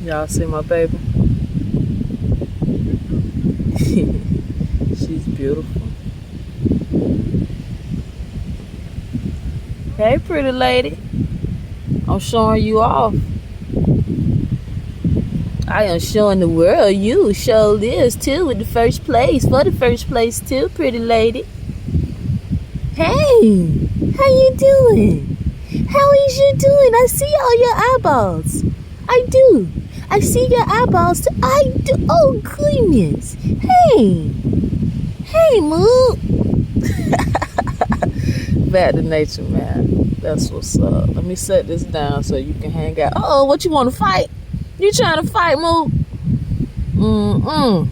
Y'all see my baby? She's beautiful. Hey, pretty lady. I'm showing you off. I am showing the world you show this too with the first place. For the first place too, pretty lady. Hey, how you doing? How is you doing? I see all your eyeballs. I do. I see your eyeballs too. I do. Oh, goodness. Hey. Hey, Moo. Back to nature, man. That's what's up. Let me set this down so you can hang out. Uh-oh, what you want to fight? You trying to fight, Moo? Mm-mm.